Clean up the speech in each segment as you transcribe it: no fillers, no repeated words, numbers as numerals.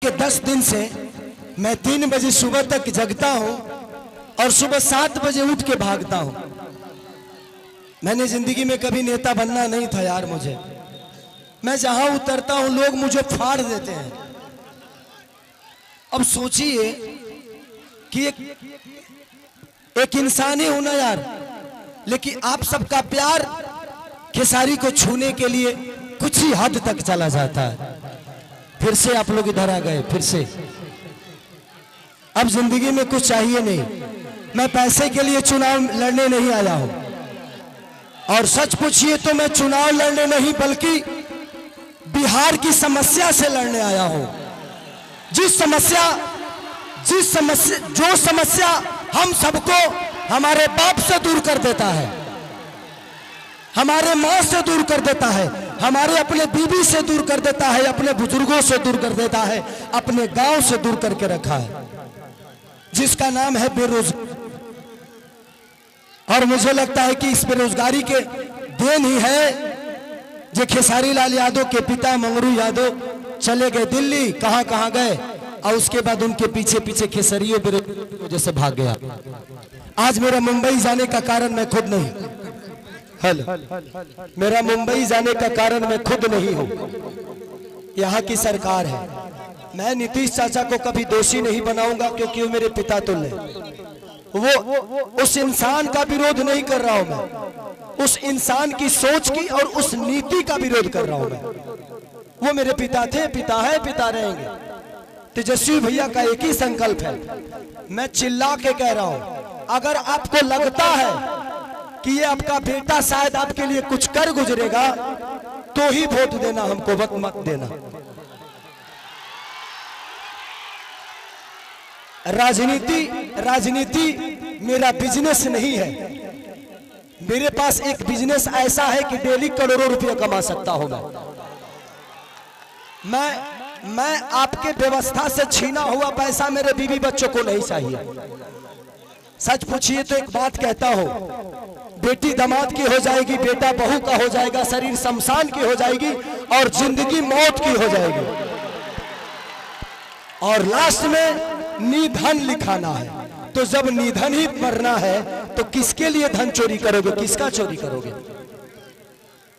के 10 दिन से मैं 3 बजे सुबह तक जगता हूं और सुबह 7 बजे उठ के भागता हूं। मैंने जिंदगी में कभी नेता बनना नहीं था यार। मुझे, मैं जहां उतरता हूं लोग मुझे फाड़ देते हैं। अब सोचिए कि एक इंसान ही हूं ना यार, लेकिन आप सबका प्यार खेसारी को छूने के लिए कुछ ही हद तक चला जाता है। फिर से आप लोग इधर आ गए, फिर से। अब जिंदगी में कुछ चाहिए नहीं। मैं पैसे के लिए चुनाव लड़ने नहीं आया हूं, और सच पूछिए तो मैं चुनाव लड़ने नहीं बल्कि बिहार की समस्या से लड़ने आया हूं। जो समस्या हम सबको हमारे बाप से दूर कर देता है, हमारे माँ से दूर कर देता है, हमारे अपने बीवी से दूर कर देता है, अपने बुजुर्गों से दूर कर देता है, अपने गांव से दूर करके रखा है, जिसका नाम है बेरोजगारी। और मुझे लगता है कि इस बेरोजगारी के देन ही है जो खेसारी लाल यादव के पिता मंगरू यादव चले गए दिल्ली, कहां कहां गए, और उसके बाद उनके पीछे पीछे खेसरियों बेरोजगारी की वजह से भाग गया। आज मेरा मुंबई जाने का कारण मैं खुद नहीं, मेरा मुंबई जाने का कारण मैं खुद नहीं हूं, यहाँ की सरकार है। मैं नीतीश चाचा को कभी दोषी नहीं बनाऊंगा, क्योंकि वो मेरे पिता तुल्य। वो उस इंसान का विरोध नहीं कर रहा हूं मैं, उस इंसान की सोच की और उस नीति का विरोध कर रहा हूं मैं। वो मेरे पिता थे, पिता है, पिता रहेंगे। तेजस्वी भैया का एक ही संकल्प है, मैं चिल्ला के कह रहा हूं, अगर आपको लगता है कि ये आपका बेटा शायद आपके लिए कुछ कर गुजरेगा तो ही वोट देना, हमको वक्त मत देना। राजनीति मेरा बिजनेस नहीं है। मेरे पास एक बिजनेस ऐसा है कि डेली करोड़ों रुपए कमा सकता हूं मैं आपके व्यवस्था से छीना हुआ पैसा मेरे बीवी बच्चों को नहीं चाहिए। सच पूछिए तो एक बात कहता हूं, बेटी दामाद की हो जाएगी, बेटा बहू का हो जाएगा, शरीर शमशान की हो जाएगी और जिंदगी मौत की हो जाएगी, और लास्ट में निधन लिखाना है। तो जब निधन ही मरना है तो किसके लिए धन चोरी करोगे, किसका चोरी करोगे?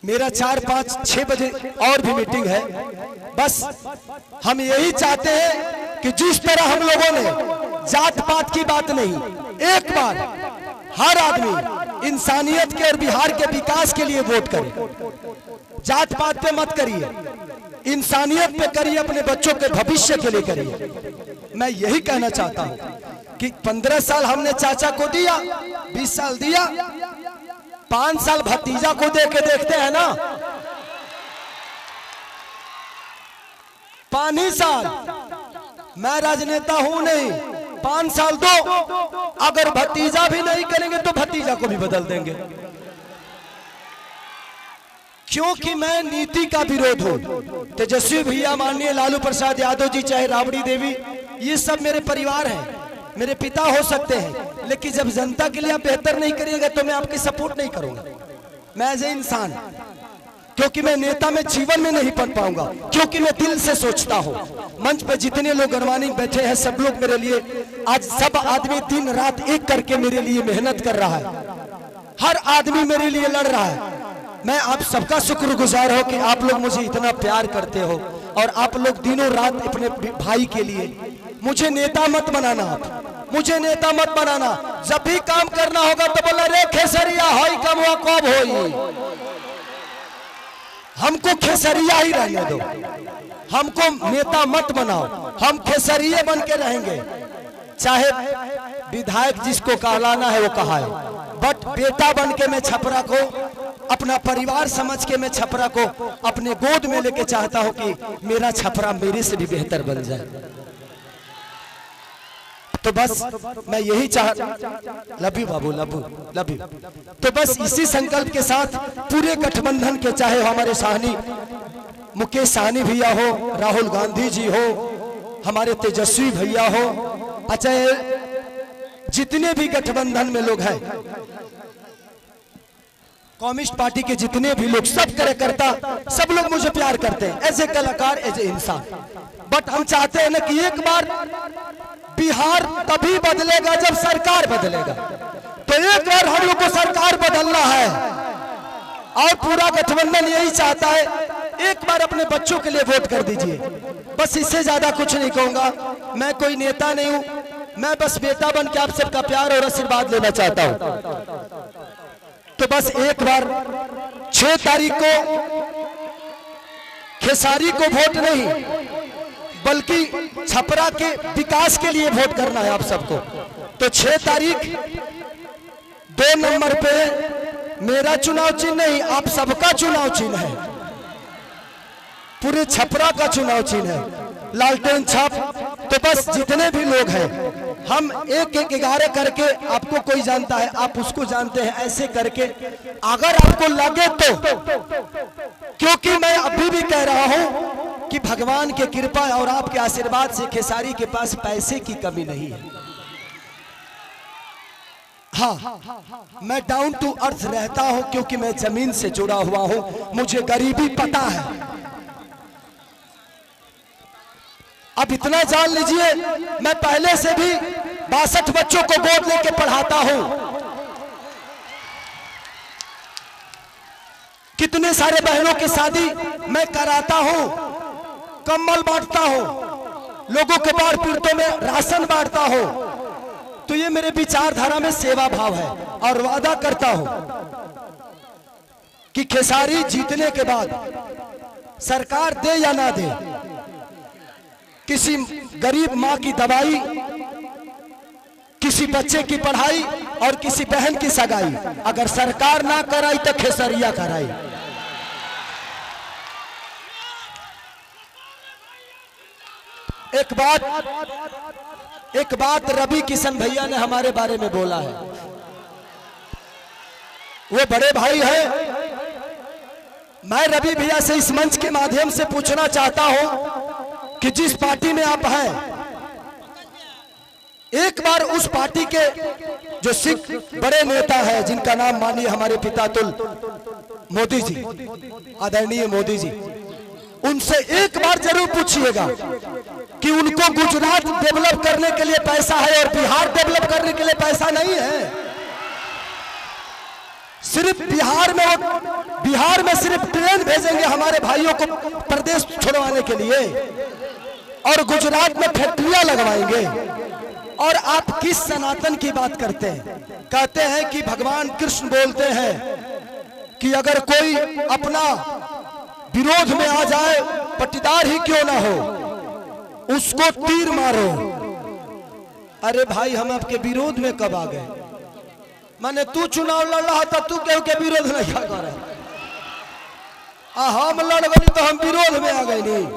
मेरा 4, 5, 6 बजे और भी मीटिंग है। बस हम यही चाहते हैं कि जिस तरह हम लोगों ने जात पात की बात नहीं, एक बार हर आदमी इंसानियत के और बिहार के विकास के लिए वोट करे। जात पात पे मत करिए, इंसानियत पे करिए, अपने बच्चों के भविष्य के लिए करिए। मैं यही कहना चाहता हूं कि 15 साल हमने चाचा को दिया, 20 साल दिया, 5 साल भतीजा को दे के देखते हैं ना। 5 ही साल, मैं राजनेता हूं नहीं, 5 साल दो, अगर भतीजा भी नहीं करेंगे तो भतीजा को भी बदल देंगे, क्योंकि मैं नीति का विरोध हूं। तेजस्वी भैया, माननीय लालू प्रसाद यादव जी, चाहे राबड़ी देवी, ये सब मेरे परिवार हैं, मेरे पिता हो सकते हैं, लेकिन जब जनता के लिए आप बेहतर नहीं करिएगा तो मैं आपकी सपोर्ट नहीं करूंगा। मैं एज ए इंसान, क्योंकि मैं नेता में जीवन में नहीं बन पाऊंगा, क्योंकि मैं दिल से सोचता हूं। मंच पे जितने लोग गणमानी बैठे हैं, सब लोग मेरे लिए, आज सब आदमी दिन रात एक करके मेरे लिए मेहनत कर रहा है, हर आदमी मेरे लिए लड़ रहा है। मैं आप सबका शुक्रगुजार हो कि आप लोग मुझे इतना प्यार करते हो, और आप लोग दिनों रात अपने भाई के लिए। मुझे नेता मत बनाना, आप मुझे नेता मत बनाना। जब भी काम करना होगा तो बोला रे खेसरिया होई कमवा कब होई, हमको खेसरिया ही रहने दो, हमको नेता मत बनाओ, हम खेसरिये बन के रहेंगे। चाहे विधायक जिसको कहलाना है वो कहा है, बट बेटा बन के मैं छपरा को, अपना परिवार समझ के मैं छपरा को अपने गोद में लेके चाहता हूं कि मेरा छपरा मेरे से भी बेहतर बन जाए। तो बस मैं यही love you Babu, love you. तो बस इसी संकल्प के साथ पूरे गठबंधन के, चाहे हमारे साहनी मुकेश साहनी भैया हो, राहुल गांधी जी हो, हमारे तेजस्वी भैया हो, अच्छा जितने भी गठबंधन में लोग हैं, कम्युनिस्ट पार्टी के जितने भी लोग, सब कार्यकर्ता, सब लोग मुझे प्यार करते हैं एज ए कलाकार, एज ए इंसान। बट हम चाहते हैं ना कि एक बार बिहार तभी बदलेगा जब सरकार बदलेगा। तो एक बार हम लोग को सरकार बदलना है और पूरा गठबंधन यही चाहता है। एक बार अपने बच्चों के लिए वोट कर दीजिए, बस इससे ज्यादा कुछ नहीं कहूंगा। मैं कोई नेता नहीं हूं, मैं बस बेटा बन के आप सबका प्यार और आशीर्वाद लेना चाहता हूं। तो बस एक बार 6 तारीख को खेसारी को वोट नहीं बल्कि छपरा के विकास के लिए वोट करना है आप सबको। तो 6 तारीख 2 नंबर पे मेरा चुनाव चिन्ह नहीं, आप सबका चुनाव चिन्ह है, पूरे छपरा का चुनाव चिन्ह है, लालटेन छाप। तो बस जितने भी लोग हैं हम एक 11 करके, आपको कोई जानता है आप उसको जानते हैं, ऐसे करके अगर आपको लगे तो, क्योंकि मैं अभी भी कह रहा हूं कि भगवान की कृपा और आपके आशीर्वाद से खेसारी के पास पैसे की कमी नहीं है। हाँ, मैं डाउन टू अर्थ रहता हूं क्योंकि मैं जमीन से जुड़ा हुआ हूं, मुझे गरीबी पता है। अब इतना जान लीजिए, मैं पहले से भी 62 बच्चों को गोद लेके पढ़ाता हूं, कितने सारे बहनों की शादी मैं कराता हूं, कंबल बांटता हूं, लोगों के बाढ़ पीड़ितों में राशन बांटता हूं। तो ये मेरे विचारधारा में सेवा भाव है और वादा करता हूं कि खेसारी जीतने के बाद सरकार दे या ना दे, किसी गरीब मां की दवाई, किसी बच्चे की पढ़ाई और किसी बहन की सगाई अगर सरकार ना कराई तो खेसरिया कराई। एक बात रवि किशन भैया ने हमारे बारे में बोला है, वो बड़े भाई हैं। मैं रवि भैया से इस मंच के माध्यम से पूछना चाहता हूं कि जिस पार्टी में आप हैं, एक बार उस पार्टी के जो सिख बड़े नेता हैं, जिनका नाम मानिए हमारे पितातुल मोदी जी, आदरणीय मोदी जी, उनसे एक बार जरूर पूछिएगा कि उनको गुजरात डेवलप करने के लिए पैसा है और बिहार डेवलप करने के लिए पैसा नहीं है। सिर्फ बिहार में सिर्फ ट्रेन भेजेंगे हमारे भाइयों को प्रदेश छोड़वाने के लिए और गुजरात में फैक्ट्रियां लगवाएंगे। और आप किस सनातन की बात करते हैं? कहते हैं कि भगवान कृष्ण बोलते हैं कि अगर कोई अपना विरोध में आ जाए, पट्टीदार ही क्यों ना हो, उसको तीर मारो। अरे भाई, हम आपके विरोध में कब आ गए? माने तू चुनाव लड़ रहा था, तू केहू के विरोध नहीं कर रहा, हम लड़ गए तो हम विरोध में आ गए नहीं।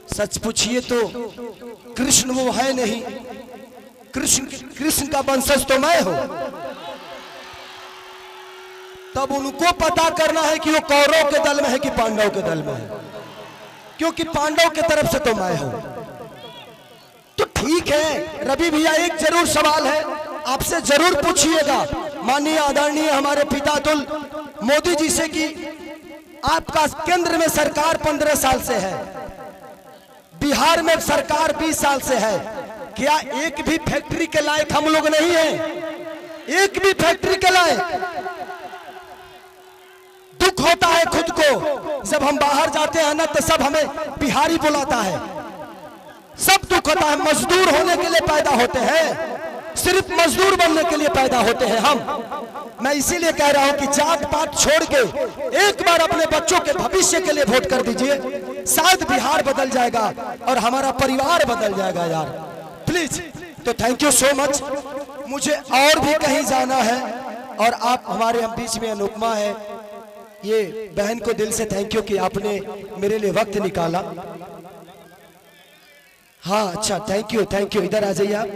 सच पूछिए तो कृष्ण वो है नहीं, कृष्ण का वंशज तो मैं हूं। तब उनको पता करना है कि वो कौरव के दल में है कि पांडव के दल में है, क्योंकि पांडव के तरफ से तो मैं हूं। तो ठीक है रवि भैया, एक जरूर सवाल है आपसे, जरूर पूछिएगा माननीय आदरणीय हमारे पितातुल मोदी जी से कि आपका केंद्र में सरकार 15 साल से है, बिहार में सरकार 20 साल से है, क्या एक भी फैक्ट्री के लायक हम लोग नहीं हैं? एक भी फैक्ट्री के लायक? दुख होता है खुद को, जब हम बाहर जाते हैं ना तो सब हमें बिहारी बुलाता है, सब दुख होता है। मजदूर होने के लिए पैदा होते हैं, सिर्फ मजदूर बनने के लिए पैदा होते हैं हम। मैं इसीलिए कह रहा हूं कि जात पात छोड़ के एक बार अपने बच्चों के भविष्य के लिए वोट कर दीजिए, शायद बिहार बदल जाएगा और हमारा परिवार बदल जाएगा यार, प्लीज। तो थैंक यू सो मच। मुझे और भी कहीं जाना है और आप हमारे बीच में अनुपमा है, ये बहन को दिल से थैंक यू कि आपने मेरे लिए वक्त निकाला। हाँ अच्छा, थैंक यू थैंक यू। इधर आ जाइए आप।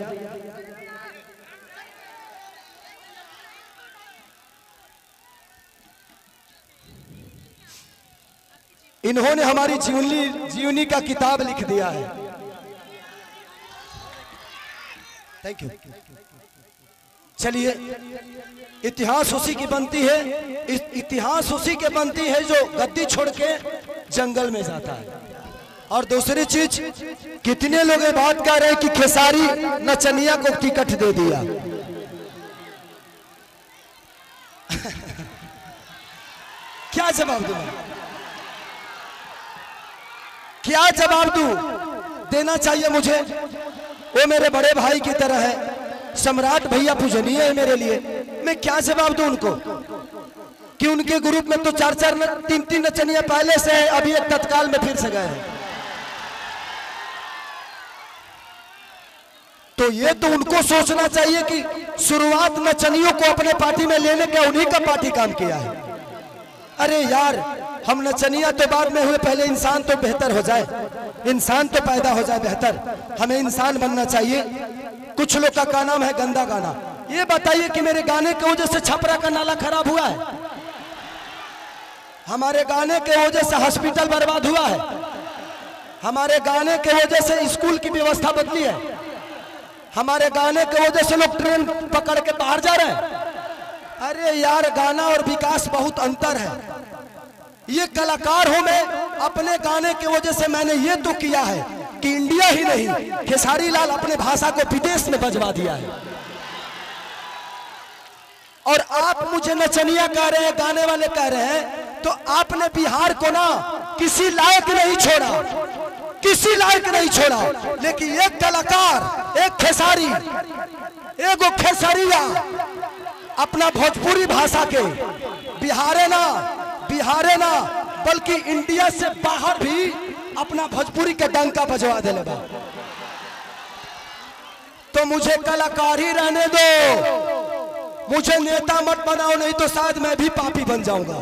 इन्होंने हमारी जीवनी का किताब लिख दिया है। Thank you. चलिए, इतिहास उसी की बनती है, इतिहास उसी के बनती है जो गद्दी छोड़ के जंगल में जाता है। और दूसरी चीज, कितने लोग ये बात कह रहे हैं कि खेसारी नचनिया को टिकट दे दिया। क्या जवाब दूं? क्या जवाब दूं? देना चाहिए मुझे। वो मेरे बड़े भाई की तरह है, सम्राट भैया पूजनीय है मेरे लिए। मैं क्या जवाब दूं उनको कि उनके ग्रुप में तो 4-4 3-3 नचनिया पहले से है, अभी एक तत्काल में फिर से गए हैं। तो ये तो उनको सोचना चाहिए कि शुरुआत नचनियों को अपने पार्टी में लेने का उन्हीं का पार्टी काम किया है। अरे यार, हम नचनिया तो बाद में हुए, पहले इंसान तो बेहतर हो जाए, इंसान तो पैदा हो जाए बेहतर। हमें इंसान बनना चाहिए। कुछ लोग का नाम है गंदा गाना। ये बताइए कि मेरे गाने की वजह से छपरा का नाला खराब हुआ है? हमारे गाने के वजह से हॉस्पिटल बर्बाद हुआ है? हमारे गाने के वजह से स्कूल की व्यवस्था बदली है? हमारे गाने के वजह से लोग ट्रेन पकड़ के बाहर जा रहे हैं? अरे यार, गाना और विकास बहुत अंतर है। ये कलाकार हूं मैं, अपने गाने के वजह से मैंने ये तो किया है कि इंडिया ही नहीं, खेसारी लाल अपने भाषा को विदेश में बजवा दिया है। और आप मुझे नचनिया कह रहे हैं, गाने वाले कह रहे हैं, तो आपने बिहार को ना किसी लायक नहीं छोड़ा, किसी लायक नहीं छोड़ा। लेकिन एक कलाकार, एक खेसारी, एक खेसरिया अपना भोजपुरी भाषा के बिहारे ना बल्कि इंडिया से बाहर भी अपना भोजपुरी के डंका बजवा दे ले। तो मुझे कलाकार ही रहने दो, मुझे नेता मत बनाओ, नहीं तो शायद मैं भी पापी बन जाऊंगा।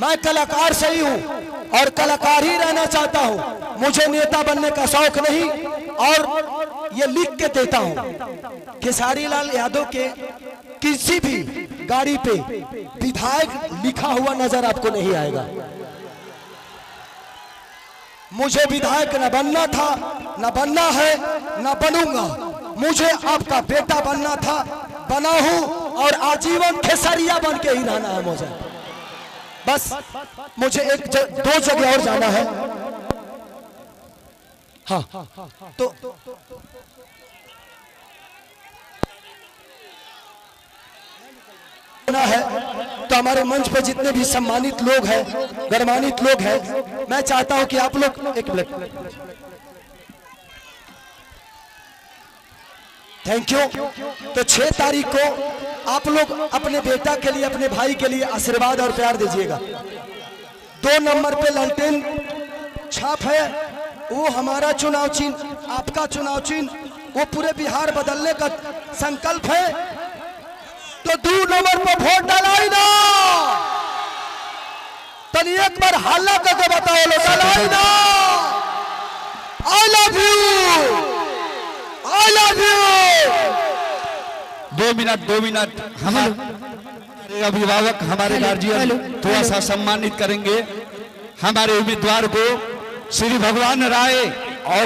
मैं कलाकार सही हूं और कलाकार ही रहना चाहता हूं। मुझे नेता बनने का शौक नहीं। और ये लिख के देता हूं, खेसारी लाल यादव के किसी भी गाड़ी पे विधायक लिखा हुआ नजर आपको नहीं आएगा। मुझे विधायक न बनना था, न बनना है, न बनूंगा। मुझे आपका बेटा बनना था, बना हूं और आजीवन खेसरिया बन के ही रहना है मुझे। बस मुझे 1-2 जगह और जाना है। हाँ, तो है तो हमारे मंच पर जितने भी सम्मानित लोग हैं, गौरवान्वित लोग हैं, मैं चाहता हूं कि आप लोग एक मिनट, थैंक यू। तो 6 तारीख को आप लोग अपने बेटा के लिए, अपने भाई के लिए आशीर्वाद और प्यार दीजिएगा। 2 नंबर पे लालटेन छाप है, वो हमारा चुनाव चिन्ह, आपका चुनाव चिन्ह, वो पूरे बिहार बदलने का संकल्प है। तो 2 नंबर पर वोट डालाई ना, तनी एक बार हल्ला करके बताओ लो, डालाई ना। I love you, I love you. 2 minute हमारे अभिभावक, हमारे गार्जियन थोड़ा सा सम्मानित करेंगे हमारे उम्मीदवार को, श्री भगवान राय और